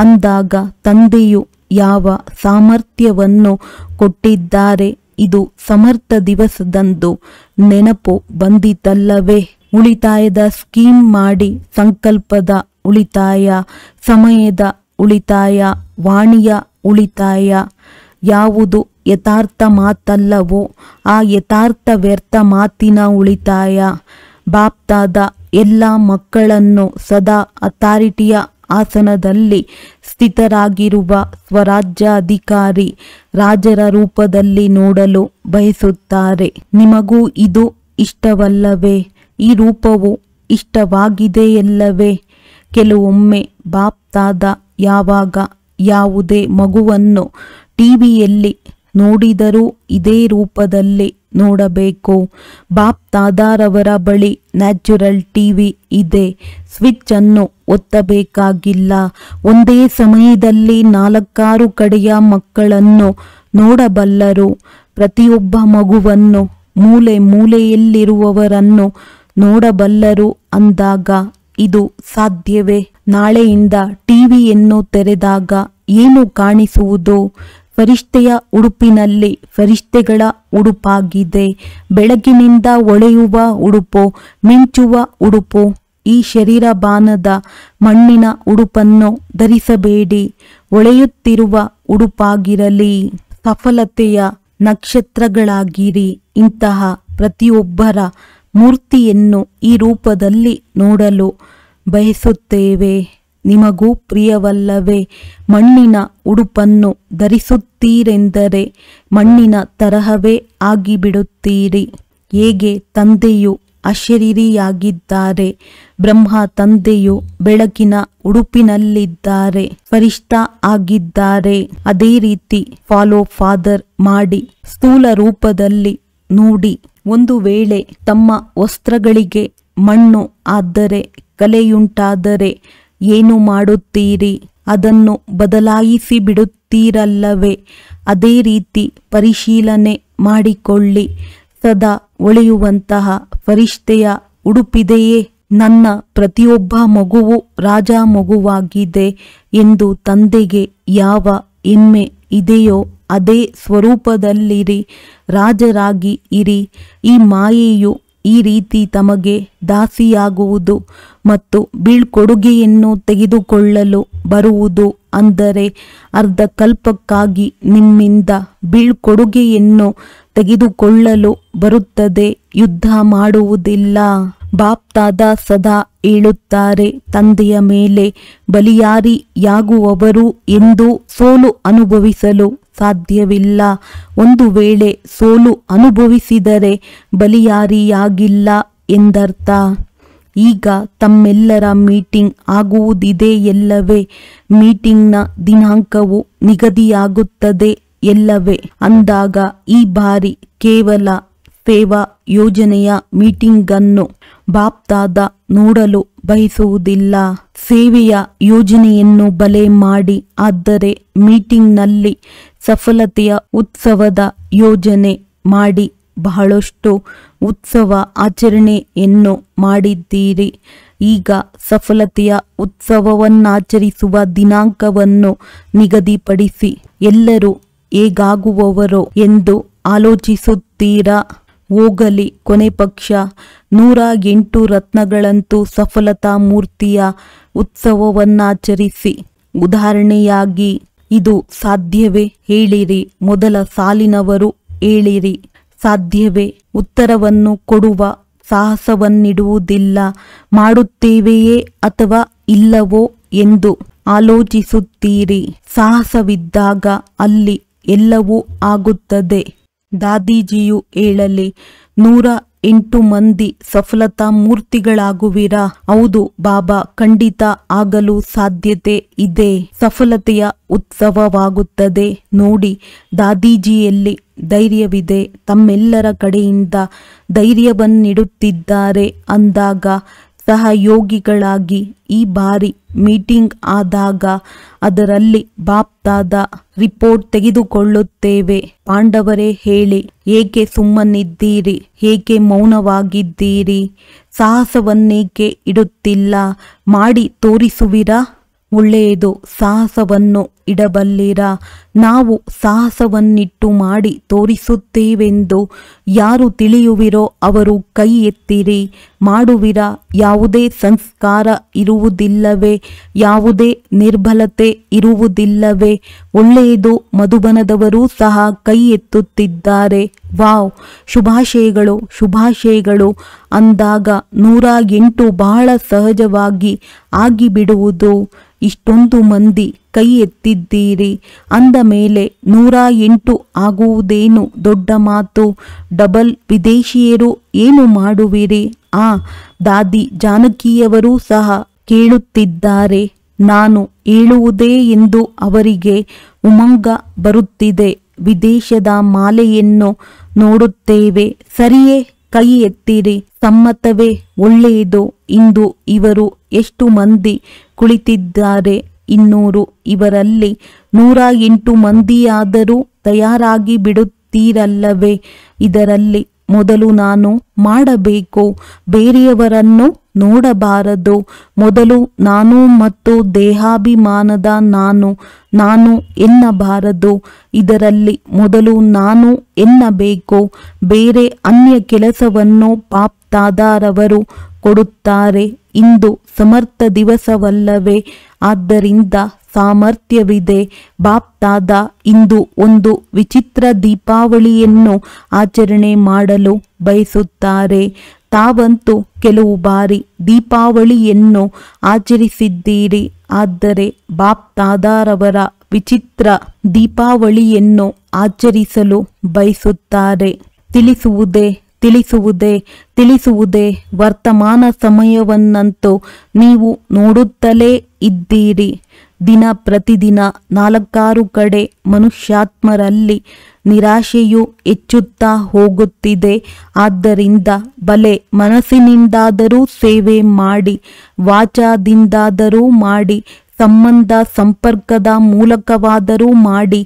ಅಂದಾಗ ತಂದೆಯು ಯಾವ ಸಾಮರ್ಥ್ಯವನ್ನು ಕೊಟ್ಟಿದ್ದಾರೆ? ಇದು ಸಮರ್ಥ ದಿವಸದಂದು ನೆನಪು ಬಂದಿತಲ್ಲವೇ? ಉಳಿತಾಯದ ಸ್ಕೀಮ್ ಮಾಡಿ, ಸಂಕಲ್ಪದ ಉಳಿತಾಯ, ಸಮಯದ ಉಳಿತಾಯ, ವಾಣಿಯ ಉಳಿತಾಯ. ಯಾವುದು ಯಥಾರ್ಥ ಮಾತಲ್ಲವೋ ಆ ಯಥಾರ್ಥ ವ್ಯರ್ಥ ಮಾತಿನ ಉಳಿತಾಯ. ಬಾಪ್ತಾದ ಎಲ್ಲ ಮಕ್ಕಳನ್ನು ಸದಾ ಅಥಾರಿಟಿಯ ಆಸನದಲ್ಲಿ ಸ್ಥಿತರಾಗಿರುವ ಸ್ವರಾಜ್ಯಾಧಿಕಾರಿ ರಾಜರ ರೂಪದಲ್ಲಿ ನೋಡಲು ಬಯಸುತ್ತಾರೆ. ನಿಮಗೂ ಇದು ಇಷ್ಟವಲ್ಲವೇ? ಈ ರೂಪವು ಇಷ್ಟವಾಗಿದೆಯಲ್ಲವೇ? ಕೆಲವೊಮ್ಮೆ ಬಾಪ್ತಾದ ಯಾವಾಗ ಯಾವುದೇ ಮಗುವನ್ನು ಟಿವಿಯಲ್ಲಿ ನೋಡಿದರೂ ಇದೇ ರೂಪದಲ್ಲಿ ನೋಡಬೇಕು. ಬಾಪ್ತಾದಾರವರ ಬಳಿ ನ್ಯಾಚುರಲ್ ಟಿವಿ ಇದೆ. ಸ್ವಿಚ್ ಅನ್ನು ಒತ್ತಬೇಕಾಗಿಲ್ಲ. ಒಂದೇ ಸಮಯದಲ್ಲಿ 4-6 ಕಡೆಯ ಮಕ್ಕಳನ್ನು ನೋಡಬಲ್ಲರು. ಪ್ರತಿಯೊಬ್ಬ ಮಗುವನ್ನು, ಮೂಲೆ ಮೂಲೆಯಲ್ಲಿರುವವರನ್ನು ನೋಡಬಲ್ಲರು. ಅಂದಾಗ ಇದು ಸಾಧ್ಯವೇ? ನಾಳೆಯಿಂದ ಟಿವಿಯನ್ನು ತೆರೆದಾಗ ಏನು ಕಾಣಿಸುವುದು? ಫರಿಷ್ಠೆಯ ಉಡುಪಿನಲ್ಲಿ ಫರಿಷ್ಠೆಗಳ ಉಡುಪಾಗಿದೆ. ಬೆಳಗಿನಿಂದ ಹೊಳೆಯುವ ಉಡುಪು, ಮಿಂಚುವ ಉಡುಪು. ಈ ಶರೀರಬಾನದ ಮಣ್ಣಿನ ಉಡುಪನ್ನು ಧರಿಸಬೇಡಿ. ಹೊಳೆಯುತ್ತಿರುವ ಉಡುಪಾಗಿರಲಿ. ಸಫಲತೆಯ ನಕ್ಷತ್ರಗಳಾಗಿರಿ. ಇಂತಹ ಪ್ರತಿಯೊಬ್ಬರ ಮೂರ್ತಿಯನ್ನು ಈ ರೂಪದಲ್ಲಿ ನೋಡಲು ಬಯಸುತ್ತೇವೆ. ನಿಮಗೂ ಪ್ರಿಯವಲ್ಲವೇ? ಮಣ್ಣಿನ ಉಡುಪನ್ನು ಧರಿಸುತ್ತೀರೆಂದರೆ ಮಣ್ಣಿನ ತರಹವೇ ಆಗಿಬಿಡುತ್ತೀರಿ. ಹೇಗೆ ತಂದೆಯು ಅಶರೀರಿಯಾಗಿದ್ದಾರೆ, ಬ್ರಹ್ಮ ತಂದೆಯು ಬೆಳಕಿನ ಉಡುಪಿನಲ್ಲಿದ್ದಾರೆ, ಫರಿಷ್ಠ ಆಗಿದ್ದಾರೆ. ಅದೇ ರೀತಿ ಫಾಲೋ ಫಾದರ್ ಮಾಡಿ ಸ್ಥೂಲ ರೂಪದಲ್ಲಿ ನೋಡಿ. ಒಂದು ವೇಳೆ ತಮ್ಮ ವಸ್ತ್ರಗಳಿಗೆ ಮಣ್ಣು ಆದರೆ, ಕಲೆಯುಂಟಾದರೆ ಏನು ಮಾಡುತ್ತೀರಿ? ಅದನ್ನು ಬದಲಾಯಿಸಿ ಬಿಡುತ್ತೀರಲ್ಲವೇ? ಅದೇ ರೀತಿ ಪರಿಶೀಲನೆ ಮಾಡಿಕೊಳ್ಳಿ. ಸದಾ ಹೊಳೆಯುವಂತಹ ಫರಿಷ್ಠೆಯ ಉಡುಪಿದೆಯೇ? ನನ್ನ ಪ್ರತಿಯೊಬ್ಬ ಮಗುವು ರಾಜ ಮಗುವಾಗಿದೆ ಎಂದು ತಂದೆಗೆ ಯಾವ ಹೆಮ್ಮೆ ಇದೆಯೋ ಅದೇ ಸ್ವರೂಪದಲ್ಲಿರಿ. ರಾಜರಾಗಿ ಇರಿ. ಈ ಮಾಯೆಯು ಈ ರೀತಿ ತಮಗೆ ದಾಸಿಯಾಗುವುದು ಮತ್ತು ಬೀಳ್ಕೊಡುಗೆಯನ್ನು ತೆಗೆದುಕೊಳ್ಳಲು ಬರುವುದು ಅಂದರೆ ಅರ್ಧಕಲ್ಪಕ್ಕಾಗಿ ನಿಮ್ಮಿಂದ ಬೀಳ್ಕೊಡುಗೆಯನ್ನು ತೆಗೆದುಕೊಳ್ಳಲು ಬರುತ್ತದೆ, ಯುದ್ಧ ಮಾಡುವುದಿಲ್ಲ. ಬಾಪ್ದಾದ ಸದಾ ಹೇಳುತ್ತಾರೆ, ತಂದೆಯ ಮೇಲೆ ಬಲಿಯಾರಿಯಾಗುವವರು ಎಂದೂ ಸೋಲು ಅನುಭವಿಸಲು ಸಾಧ್ಯವಿಲ್ಲ. ಒಂದು ವೇಳೆ ಸೋಲು ಅನುಭವಿಸಿದರೆ ಬಲಿಯಾರಿಯಾಗಿಲ್ಲ ಎಂದರ್ಥ. ಈಗ ತಮ್ಮೆಲ್ಲರ ಮೀಟಿಂಗ್ ಆಗುವುದಿದೆ ಎಲ್ಲವೇ? ಮೀಟಿಂಗ್ನ ದಿನಾಂಕವು ನಿಗದಿಯಾಗುತ್ತದೆ ಎಲ್ಲವೇ? ಅಂದಾಗ ಈ ಬಾರಿ ಕೇವಲ ಸೇವಾ ಯೋಜನೆಯ ಮೀಟಿಂಗನ್ನು ಬಾಪ್ದಾದ ನೋಡಲು ಬಯಸುವುದಿಲ್ಲ. ಸೇವೆಯ ಯೋಜನೆಯನ್ನು ಬಲೆ ಮಾಡಿ, ಆದರೆ ಮೀಟಿಂಗ್ನಲ್ಲಿ ಸಫಲತೆಯ ಉತ್ಸವದ ಯೋಜನೆ ಮಾಡಿ ಬಹಳಷ್ಟು ಉತ್ಸವ ಆಚರಣೆಯನ್ನು ಮಾಡಿದ್ದೀರಿ. ಈಗ ಸಫಲತೆಯ ಉತ್ಸವವನ್ನಾಚರಿಸುವ ದಿನಾಂಕವನ್ನು ನಿಗದಿಪಡಿಸಿ. ಎಲ್ಲರೂ ಹೇಗಾಗುವವರೋ ಎಂದು ಆಲೋಚಿಸುತ್ತೀರಾ? ಹೋಗಲಿ, ಕೊನೆ ಪಕ್ಷ 108 ರತ್ನಗಳಂತೂ ಸಫಲತಾ ಮೂರ್ತಿಯ ಉತ್ಸವವನ್ನಾಚರಿಸಿ. ಉದಾಹರಣೆಯಾಗಿ ಇದು ಸಾಧ್ಯವೇ ಹೇಳಿರಿ. ಮೊದಲ ಸಾಲಿನವರು ಹೇಳಿರಿ, ಸಾಧ್ಯವೇ? ಉತ್ತರವನ್ನು ಕೊಡುವ ಸಾಹಸವನ್ನಿಡುವುದಿಲ್ಲ. ಮಾಡುತ್ತೇವೆಯೇ ಅಥವಾ ಇಲ್ಲವೋ ಎಂದು ಆಲೋಚಿಸುತ್ತೀರಿ. ಸಾಹಸವಿದ್ದಾಗ ಅಲ್ಲಿ ಎಲ್ಲವೂ ಆಗುತ್ತದೆ. ದಾದೀಜಿಯು ಹೇಳಲಿ, 108 ಮಂದಿ ಸಫಲತಾ ಮೂರ್ತಿಗಳಾಗುವಿರಾ? ಹೌದು ಬಾಬಾ, ಖಂಡಿತ ಆಗಲು ಸಾಧ್ಯತೆ ಇದೆ. ಸಫಲತೆಯ ಉತ್ಸವವಾಗುತ್ತದೆ. ನೋಡಿ, ದಾದೀಜಿಯಲ್ಲಿ ಧೈರ್ಯವಿದೆ, ತಮ್ಮೆಲ್ಲರ ಕಡೆಯಿಂದ ಧೈರ್ಯವನ್ನಿಡುತ್ತಿದ್ದಾರೆ ಅಂದಾಗ ಸಹಯೋಗಿಗಳಾಗಿ ಈ ಬಾರಿ ಮೀಟಿಂಗ್ ಆದಾಗ ಅದರಲ್ಲಿ ಬಾಪ್ದಾದ ರಿಪೋರ್ಟ್ ತೆಗೆದುಕೊಳ್ಳುತ್ತೇವೆ. ಪಾಂಡವರೇ ಹೇಳಿ, ಏಕೆ ಸುಮ್ಮನಿದ್ದೀರಿ? ಏಕೆ ಮೌನವಾಗಿದ್ದೀರಿ? ಸಾಹಸವನ್ನೇಕೆ ಇಡುತ್ತಿಲ್ಲ? ಮಾಡಿ ತೋರಿಸುವಿರಾ? ಒಳ್ಳೆಯದು, ಸಾಹಸವನ್ನು ಇಡಬಲ್ಲಿರಾ? ನಾವು ಸಾಹಸವನ್ನಿಟ್ಟು ಮಾಡಿ ತೋರಿಸುತ್ತೇವೆಂದು ಯಾರು ತಿಳಿಯುವಿರೋ ಅವರು ಕೈ ಎತ್ತಿರಿ. ಮಾಡುವಿರಾ? ಯಾವುದೇ ಸಂಸ್ಕಾರ ಇರುವುದಿಲ್ಲವೇ? ಯಾವುದೇ ನಿರ್ಬಲತೆ ಇರುವುದಿಲ್ಲವೇ? ಒಳ್ಳೆಯದು, ಮಧುಬನದವರೂ ಸಹ ಕೈ ಎತ್ತುತ್ತಿದ್ದಾರೆ. ವಾವ್, ಶುಭಾಶಯಗಳು, ಶುಭಾಶಯಗಳು ಅಂದಾಗ 108 ಬಹಳ ಸಹಜವಾಗಿ ಆಗಿಬಿಡುವುದು. ಇಷ್ಟೊಂದು ಮಂದಿ ಕೈ ಎತ್ತಿದ್ದೀರಿ ಅಂದ ಮೇಲೆ 108 ಆಗುವುದೇನು ದೊಡ್ಡ ಮಾತು? ಡಬಲ್ ವಿದೇಶಿಯರು ಏನು ಮಾಡುವಿರಿ? ದಾದಿ ಜಾನಕಿಯವರೂ ಸಹ ಕೇಳುತ್ತಿದ್ದಾರೆ. ನಾನು ಹೇಳುವುದೇ ಎಂದು ಅವರಿಗೆ ಉಮಂಗ ಬರುತ್ತಿದೆ. ವಿದೇಶದ ಮಾಲೆಯನ್ನು ನೋಡುತ್ತೇವೆ, ಸರಿಯೇ? ಕೈ ಎತ್ತಿರಿ. ಸಮ್ಮತವೇ? ಒಳ್ಳೆಯದು. ಇಂದು ಇವರು ಎಷ್ಟು ಮಂದಿ ಕುಳಿತಿದ್ದಾರೆ? 200. ಇವರಲ್ಲಿ 108 ಮಂದಿಯಾದರೂ ತಯಾರಾಗಿ ಬಿಡುತ್ತೀರಲ್ಲವೇ? ಇದರಲ್ಲಿ ಮೊದಲು ನಾನು ಮಾಡಬೇಕು, ಬೇರೆಯವರನ್ನು ನೋಡಬಾರದು. ಮೊದಲು ನಾನು ಮತ್ತು ದೇಹಾಭಿಮಾನದ ನಾನು ಎನ್ನಬಾರದು. ಇದರಲ್ಲಿ ಮೊದಲು ನಾನು ಎನ್ನಬೇಕು. ಬೇರೆ ಅನ್ಯ ಕೆಲಸವನ್ನು ಬಾಪ್ದಾದಾರವರು ಕೊಡುತ್ತಾರೆ. ಇಂದು ಸಮರ್ಥ ದಿವಸವಲ್ಲವೇ? ಆದ್ದರಿಂದ ಸಾಮರ್ಥ್ಯವಿದೆ. ಬಾಪ್ದಾದ ಇಂದು ಒಂದು ವಿಚಿತ್ರ ದೀಪಾವಳಿಯನ್ನು ಆಚರಣೆ ಮಾಡಲು ಬಯಸುತ್ತಾರೆ. ತಾವಂತೂ ಕೆಲವು ಬಾರಿ ದೀಪಾವಳಿಯನ್ನು ಆಚರಿಸಿದ್ದೀರಿ. ಆದರೆ ಬಾಪ್ದಾದಾರವರ ವಿಚಿತ್ರ ದೀಪಾವಳಿಯನ್ನು ಆಚರಿಸಲು ಬಯಸುತ್ತಾರೆ. ತಿಳಿಸುವುದೇ ವರ್ತಮಾನ ಸಮಯವನ್ನಂತೂ ನೀವು ನೋಡುತ್ತಲೇ ಇದ್ದೀರಿ. ದಿನ ಪ್ರತಿದಿನ 4-6 ಕಡೆ ಮನುಷ್ಯಾತ್ಮರಲ್ಲಿ ನಿರಾಶೆಯು ಹೆಚ್ಚುತ್ತಾ ಹೋಗುತ್ತಿದೆ. ಆದ್ದರಿಂದ ಬಲೆ ಮನಸ್ಸಿನಿಂದಾದರೂ ಸೇವೆ ಮಾಡಿ, ವಾಚಾದಿಂದಾದರೂ ಮಾಡಿ, ಸಂಬಂಧ ಸಂಪರ್ಕದ ಮೂಲಕವಾದರೂ ಮಾಡಿ.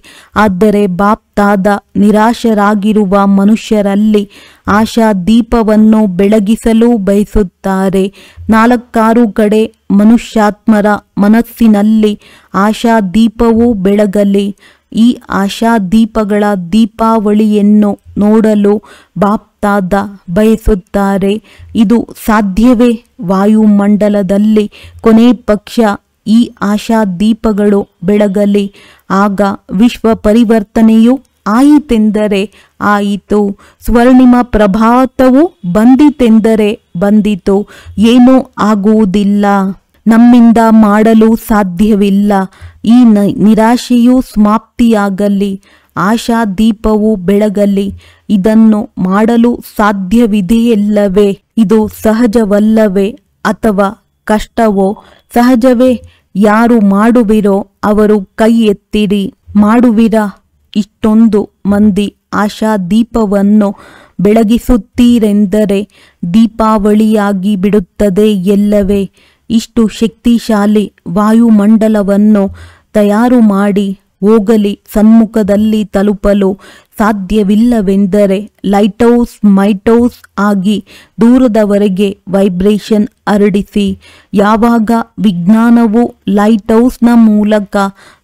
ಆದರೆ ಬಾಪ್ದಾದ ನಿರಾಶರಾಗಿರುವ ಮನುಷ್ಯರಲ್ಲಿ ಆಶಾ ದೀಪವನ್ನು ಬೆಳಗಿಸಲು ಬಯಸುತ್ತಾರೆ. 4-6 ಕಡೆ ಮನುಷ್ಯಾತ್ಮರ ಮನಸ್ಸಿನಲ್ಲಿ ಆಶಾ ದೀಪವೂ ಬೆಳಗಲಿ. ಈ ಆಶಾದೀಪಗಳ ದೀಪಾವಳಿಯನ್ನು ನೋಡಲು ಬಾಪ್ತಾದ ಬಯಸುತ್ತಾರೆ. ಇದು ಸಾಧ್ಯವೇ? ವಾಯುಮಂಡಲದಲ್ಲಿ ಕೊನೆ ಪಕ್ಷ ಈ ಆಶಾದೀಪಗಳು ಬೆಳಗಲಿ. ಆಗ ವಿಶ್ವ ಪರಿವರ್ತನೆಯು ಆಯಿತೆಂದರೆ ಆಯಿತು. ಸ್ವರ್ಣಿಮ ಪ್ರಭಾತವು ಬಂದಿತೆಂದರೆ ಬಂದಿತು. ಏನೂ ಆಗುವುದಿಲ್ಲ. ನಮ್ಮಿಂದ ಮಾಡಲು ಸಾಧ್ಯವಿಲ್ಲ. ಈ ನಿರಾಶೆಯು ಸಮಾಪ್ತಿಯಾಗಲಿ. ಆಶಾದೀಪವು ಬೆಳಗಲಿ. ಇದನ್ನು ಮಾಡಲು ಸಾಧ್ಯವಿದೆಯಲ್ಲವೇ? ಇದು ಸಹಜವಲ್ಲವೇ ಅಥವಾ ಕಷ್ಟವೋ? ಸಹಜವೇ. ಯಾರು ಮಾಡುವಿರೋ ಅವರು ಕೈ ಎತ್ತಿರಿ. ಮಾಡುವಿರಾ? ಇಷ್ಟೊಂದು ಮಂದಿ ಆಶಾದೀಪವನ್ನು ಬೆಳಗಿಸುತ್ತೀರೆಂದರೆ ದೀಪಾವಳಿಯಾಗಿ ಬಿಡುತ್ತದೆ ಎಲ್ಲವೇ? ಇಷ್ಟು ಶಕ್ತಿಶಾಲಿ ವಾಯುಮಂಡಲವನ್ನು ತಯಾರು ಮಾಡಿ ಹೋಗಲಿ ಸನ್ಮುಖದಲ್ಲಿ ತಲುಪಲು ಸಾಧ್ಯವಿಲ್ಲವೆಂದರೆ ಲೈಟ್ಹೌಸ್ ಮೈಟ್ಹೌಸ್ ಆಗಿ ದೂರದವರೆಗೆ ವೈಬ್ರೇಷನ್ ಹರಡಿಸಿ. ಯಾವಾಗ ವಿಜ್ಞಾನವು ಲೈಟ್ಹೌಸ್ನ ಮೂಲಕ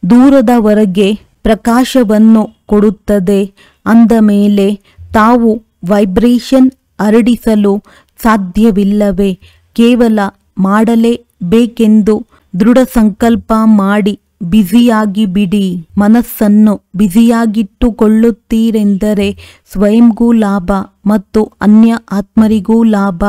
ದೂರದವರೆಗೆ ಪ್ರಕಾಶವನ್ನು ಕೊಡುತ್ತದೆ ಅಂದ ಮೇಲೆ ತಾವು ವೈಬ್ರೇಷನ್ ಹರಡಿಸಲು ಸಾಧ್ಯವಿಲ್ಲವೇ? ಕೇವಲ ಮಾಡಲೇಬೇಕೆಂದು ದೃಢ ಸಂಕಲ್ಪ ಮಾಡಿ ಬ್ಯುಸಿಯಾಗಿ ಬಿಡಿ. ಮನಸ್ಸನ್ನು ಬ್ಯುಸಿಯಾಗಿಟ್ಟುಕೊಳ್ಳುತ್ತೀರೆಂದರೆ ಸ್ವಯಂಗೂ ಲಾಭ ಮತ್ತು ಅನ್ಯ ಆತ್ಮರಿಗೂ ಲಾಭ.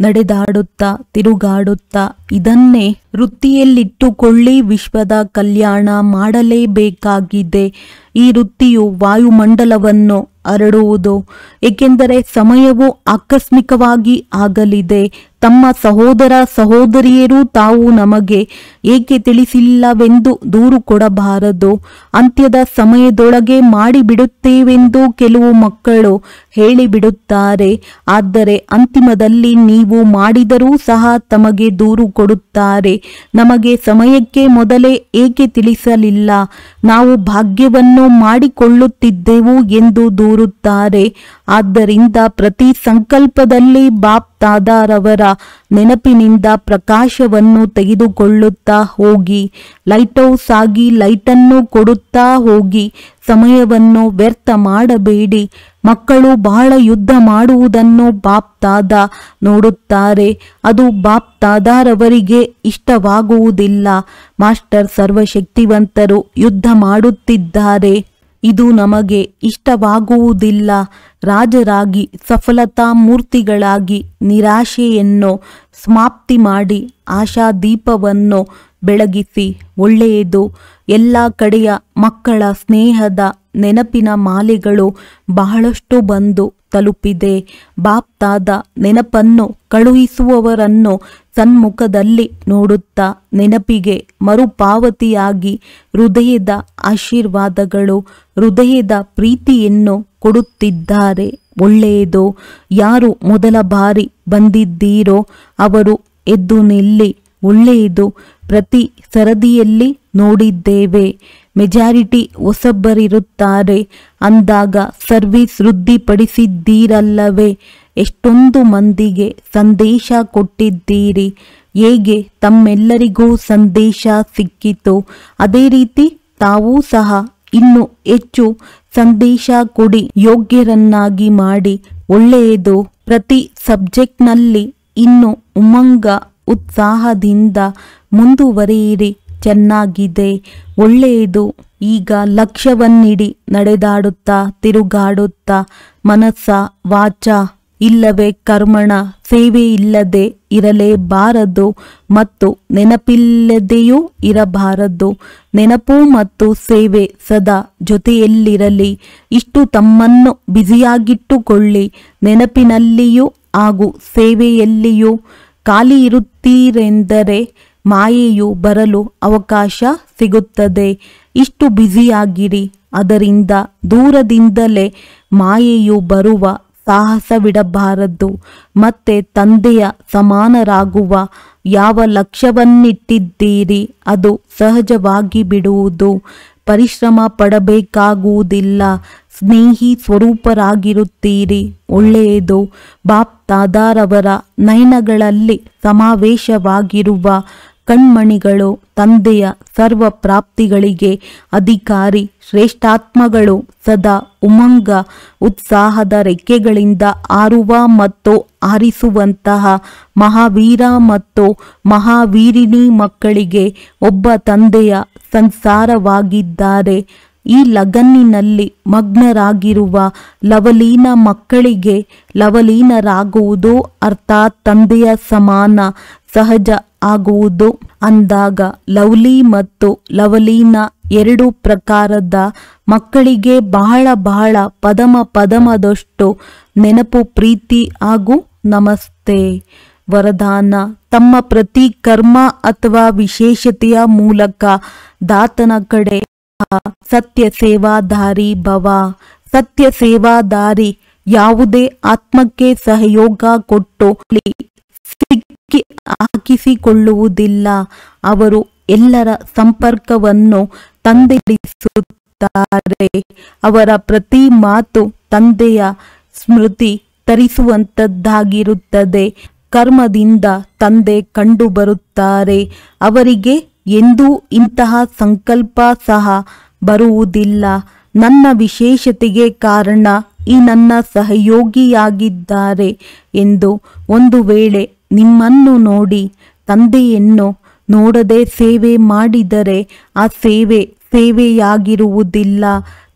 ನಡೆದಾಡುತ್ತಾ ತಿರುಗಾಡುತ್ತಾ ಇದನ್ನೇ ವೃತ್ತಿಯಲ್ಲಿಟ್ಟುಕೊಳ್ಳಿ. ವಿಶ್ವದ ಕಲ್ಯಾಣ ಮಾಡಲೇಬೇಕಾಗಿದೆ. ಈ ವೃತ್ತಿಯು ವಾಯುಮಂಡಲವನ್ನು ಹರಡುವುದು. ಏಕೆಂದರೆ ಸಮಯವು ಆಕಸ್ಮಿಕವಾಗಿ ಆಗಲಿದೆ. ತಮ್ಮ ಸಹೋದರ ಸಹೋದರಿಯರು ತಾವು ನಮಗೆ ಏಕೆ ತಿಳಿಸಿಲ್ಲವೆಂದು ದೂರು ಕೊಡಬಾರದು. ಅಂತ್ಯದ ಸಮಯದೊಳಗೆ ಮಾಡಿಬಿಡುತ್ತೇವೆಂದು ಕೆಲವು ಮಕ್ಕಳು ಹೇಳಿಬಿಡುತ್ತಾರೆ. ಆದರೆ ಅಂತಿಮದಲ್ಲಿ ನೀವು ಮಾಡಿದರೂ ಸಹ ತಮಗೆ ದೂರು ಕೊಡುತ್ತಾರೆ. ನಮಗೆ ಸಮಯಕ್ಕೆ ಮೊದಲೇ ಏಕೆ ತಿಳಿಸಲಿಲ್ಲ? ನಾವು ಭಾಗ್ಯವನ್ನು ಮಾಡಿಕೊಳ್ಳುತ್ತಿದ್ದೆವು ಎಂದು ದೂರುತ್ತಾರೆ. ಆದ್ದರಿಂದ ಪ್ರತಿ ಸಂಕಲ್ಪದಲ್ಲಿ ಬಾಪ್ ತಾದಾರವರ ನೆನಪಿನಿಂದ ಪ್ರಕಾಶವನ್ನು ತೆಗೆದುಕೊಳ್ಳುತ್ತಾ ಹೋಗಿ. ಲೈಟ್ಹೌಸ್ ಆಗಿ ಲೈಟನ್ನು ಕೊಡುತ್ತಾ ಹೋಗಿ. ಸಮಯವನ್ನು ವ್ಯರ್ಥ ಮಾಡಬೇಡಿ. ಮಕ್ಕಳು ಬಹಳ ಯುದ್ಧ ಮಾಡುವುದನ್ನು ಬಾಪ್ ತಾದಾ ನೋಡುತ್ತಾರೆ. ಅದು ಬಾಪ್ ತಾದಾರವರಿಗೆ ಇಷ್ಟವಾಗುವುದಿಲ್ಲ. ಮಾಸ್ಟರ್ ಸರ್ವಶಕ್ತಿವಂತರು ಯುದ್ಧ ಮಾಡುತ್ತಿದ್ದಾರೆ. ಇದು ನಮಗೆ ಇಷ್ಟವಾಗುವುದಿಲ್ಲ. ರಾಜರಾಗಿ ಸಫಲತಾ ಮೂರ್ತಿಗಳಾಗಿ ನಿರಾಶೆಯನ್ನು ಸಮಾಪ್ತಿ ಮಾಡಿ ಆಶಾದೀಪವನ್ನು ಬೆಳಗಿಸಿ. ಒಳ್ಳೆಯದು. ಎಲ್ಲ ಕಡೆಯ ಮಕ್ಕಳ ಸ್ನೇಹದ ನೆನಪಿನ ಮಾಲೆಗಳು ಬಹಳಷ್ಟು ಬಂದು ತಲುಪಿದೆ. ಬಾಪ್ ತಾದಾ ನೆನಪನ್ನು ಕಳುಹಿಸುವವರನ್ನು ಸನ್ಮುಖದಲ್ಲಿ ನೋಡುತ್ತಾ ನೆನಪಿಗೆ ಮರುಪಾವತಿಯಾಗಿ ಹೃದಯದ ಆಶೀರ್ವಾದಗಳು, ಹೃದಯದ ಪ್ರೀತಿಯನ್ನು ಕೊಡುತ್ತಿದ್ದಾರೆ. ಒಳ್ಳೆಯದು. ಯಾರು ಮೊದಲ ಬಾರಿ ಬಂದಿದ್ದೀರೋ ಅವರು ಎದ್ದು ನಿಲ್ಲಿ. ಒಳ್ಳೆಯದು. ಪ್ರತಿ ಸರದಿಯಲ್ಲಿ ನೋಡಿದ್ದೇವೆ. ಮೆಜಾರಿಟಿ ಹೊಸಬರಿರುತ್ತಾರೆ ಅಂದಾಗ ಸರ್ವಿಸ್ ವೃದ್ಧಿಪಡಿಸಿದ್ದೀರಲ್ಲವೇ? ಎಷ್ಟೊಂದು ಮಂದಿಗೆ ಸಂದೇಶ ಕೊಟ್ಟಿದ್ದೀರಿ. ಹೇಗೆ ತಮ್ಮೆಲ್ಲರಿಗೂ ಸಂದೇಶ ಸಿಕ್ಕಿತು ಅದೇ ರೀತಿ ತಾವೂ ಸಹ ಇನ್ನು ಹೆಚ್ಚು ಸಂದೇಶ ಕೊಡಿ. ಯೋಗ್ಯರನ್ನಾಗಿ ಮಾಡಿ. ಒಳ್ಳೆಯದು. ಪ್ರತಿ ಸಬ್ಜೆಕ್ಟ್ನಲ್ಲಿ ಇನ್ನು ಉಮಂಗ ಉತ್ಸಾಹದಿಂದ ಮುಂದುವರಿಯಿರಿ. ಚೆನ್ನಾಗಿದೆ. ಒಳ್ಳೆಯದು. ಈಗ ಲಕ್ಷ್ಯವನ್ನಿಡಿ. ನಡೆದಾಡುತ್ತಾ ತಿರುಗಾಡುತ್ತಾ ಮನಸ್ಸ ವಾಚ ಇಲ್ಲವೇ ಕರ್ಮಣ ಸೇವೆ ಇಲ್ಲದೆ ಇರಲೇಬಾರದು ಮತ್ತು ನೆನಪಿಲ್ಲದೆಯೂ ಇರಬಾರದು. ನೆನಪು ಮತ್ತು ಸೇವೆ ಸದಾ ಜೊತೆಯಲ್ಲಿರಲಿ. ಇಷ್ಟು ತಮ್ಮನ್ನು ಬ್ಯುಸಿಯಾಗಿಟ್ಟುಕೊಳ್ಳಿ. ನೆನಪಿನಲ್ಲಿಯೂ ಹಾಗೂ ಸೇವೆಯಲ್ಲಿಯೂ ಖಾಲಿ ಇರುತ್ತೀರೆಂದರೆ ಮಾಯೆಯು ಬರಲು ಅವಕಾಶ ಸಿಗುತ್ತದೆ. ಇಷ್ಟು ಬ್ಯುಸಿಯಾಗಿರಿ. ಅದರಿಂದ ದೂರದಿಂದಲೇ ಮಾಯೆಯು ಬರುವ ಸಾಹಸವಿಡಬಾರದು. ಮತ್ತೆ ತಂದೆಯ ಸಮಾನರಾಗುವ ಯಾವ ಲಕ್ಷ್ಯವನ್ನಿಟ್ಟಿದ್ದೀರಿ ಅದು ಸಹಜವಾಗಿ ಬಿಡುವುದು. ಪರಿಶ್ರಮ ಪಡಬೇಕಾಗುವುದಿಲ್ಲ. ಸ್ನೇಹಿ ಸ್ವರೂಪರಾಗಿರುತ್ತೀರಿ. ಒಳ್ಳೆಯದು. ಬಾಪ್ ತಾದಾರವರ ನಯನಗಳಲ್ಲಿ ಸಮಾವೇಶವಾಗಿರುವ ಕಣ್ಮಣಿಗಳು, ತಂದೆಯ ಸರ್ವ ಪ್ರಾಪ್ತಿಗಳಿಗೆ ಅಧಿಕಾರಿ ಶ್ರೇಷ್ಠಾತ್ಮಗಳು, ಸದಾ ಉಮಂಗ ಉತ್ಸಾಹದ ರೆಕ್ಕೆಗಳಿಂದ ಹಾರುವ ಮತ್ತು ಹಾರಿಸುವಂತಹ ಮಹಾವೀರ ಮತ್ತು ಮಹಾವೀರಿಣಿ ಮಕ್ಕಳಿಗೆ ಒಬ್ಬ ತಂದೆಯ ಸಂಸಾರವಾಗಿದ್ದಾರೆ. ಈ ಲಗನ್ನಿನಲ್ಲಿ ಮಗ್ನರಾಗಿರುವ ಲವಲೀನ ಮಕ್ಕಳಿಗೆ ಲವಲೀನರಾಗುವುದು ಅರ್ಥಾತ್ ತಂದೆಯ ಸಮಾನ ಸಹಜ ಆಗುವುದು. ಅಂದಾಗ ಲವ್ಲಿ ಮತ್ತು ಲವಲೀನ ಎರಡು ಪ್ರಕಾರದ ಮಕ್ಕಳಿಗೆ ಬಹಳ ಬಹಳ ಪದಮದಷ್ಟು ನೆನಪು, ಪ್ರೀತಿ ಹಾಗೂ ನಮಸ್ತೆ. ವರದಾನ: ತಮ್ಮ ಪ್ರತಿ ಕರ್ಮ ಅಥವಾ ವಿಶೇಷತೆಯ ಮೂಲಕ ದಾತನ ಕಡೆ ಸತ್ಯ ಸೇವಾದಾರಿ ಭವ. ಸತ್ಯ ಸೇವಾದಾರಿ ಯಾವುದೇ ಆತ್ಮಕ್ಕೆ ಸಹಯೋಗ ಕೊಟ್ಟು ಸಿಕ್ಕಿ ಹಾಕಿಸಿಕೊಳ್ಳುವುದಿಲ್ಲ. ಅವರು ಎಲ್ಲರ ಸಂಪರ್ಕವನ್ನು ತಂದೆಡಿಸುತ್ತಾರೆ. ಅವರ ಪ್ರತಿ ಮಾತು ತಂದೆಯ ಸ್ಮೃತಿ ತರಿಸುವಂತದ್ದಾಗಿರುತ್ತದೆ. ಕರ್ಮದಿಂದ ತಂದೆ ಕಂಡು ಬರುತ್ತಾರೆ. ಅವರಿಗೆ ಎಂದೂ ಇಂತಹ ಸಂಕಲ್ಪ ಸಹ ಬರುವುದಿಲ್ಲ. ನನ್ನ ವಿಶೇಷತೆಗೆ ಕಾರಣ ಈ ನನ್ನ ಸಹಯೋಗಿಯಾಗಿದ್ದಾರೆ ಎಂದು. ಒಂದು ವೇಳೆ ನಿಮ್ಮನ್ನು ನೋಡಿ ತಂದೆಯನ್ನು ನೋಡದೆ ಸೇವೆ ಮಾಡಿದರೆ ಆ ಸೇವೆಯಾಗಿರುವುದಿಲ್ಲ.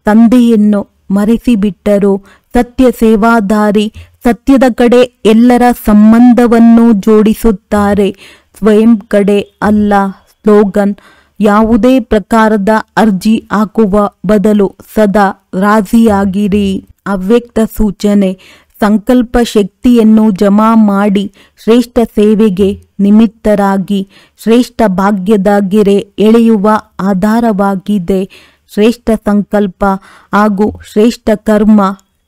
ತಂದೆಯನ್ನು ಮರೆಸಿಬಿಟ್ಟರು. ಸತ್ಯ ಸೇವಾದಾರಿ ಸತ್ಯದ ಕಡೆ ಎಲ್ಲರ ಸಂಬಂಧವನ್ನು ಜೋಡಿಸುತ್ತಾರೆ, ಸ್ವಯಂ ಕಡೆ ಅಲ್ಲ. ಸ್ಲೋಗನ್: ಯಾವುದೇ ಪ್ರಕಾರದ ಅರ್ಜಿ ಹಾಕುವ ಬದಲು ಸದಾ ರಾಜಿಯಾಗಿರಿ. ಅವ್ಯಕ್ತ ಸೂಚನೆ: ಸಂಕಲ್ಪ ಶಕ್ತಿಯನ್ನು ಜಮಾ ಮಾಡಿ ಶ್ರೇಷ್ಠ ಸೇವೆಗೆ ನಿಮಿತ್ತರಾಗಿ ಶ್ರೇಷ್ಠ ಭಾಗ್ಯದ ಗೆರೆ ಎಳೆಯುವ ಆಧಾರವಾಗಿದೆ. ಶ್ರೇಷ್ಠ ಸಂಕಲ್ಪ ಹಾಗೂ ಶ್ರೇಷ್ಠ ಕರ್ಮ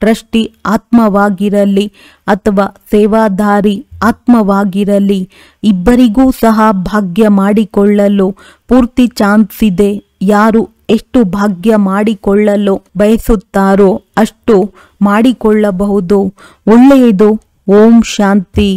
ಟ್ರಸ್ಟಿ ಆತ್ಮವಾಗಿರಲಿ ಅಥವಾ ಸೇವಾದಾರಿ ಆತ್ಮವಾಗಿರಲಿ, ಇಬ್ಬರಿಗೂ ಸಹ ಭಾಗ್ಯ ಮಾಡಿಕೊಳ್ಳಲು ಪೂರ್ತಿ ಚಾನ್ಸ್ ಇದೆ. ಯಾರು ಎಷ್ಟು ಭಾಗ್ಯ ಮಾಡಿಕೊಳ್ಳಲು ಬಯಸುತ್ತಾರೋ ಅಷ್ಟು ಮಾಡಿಕೊಳ್ಳಬಹುದು. ಒಳ್ಳೆಯದು. ಓಂ ಶಾಂತಿ.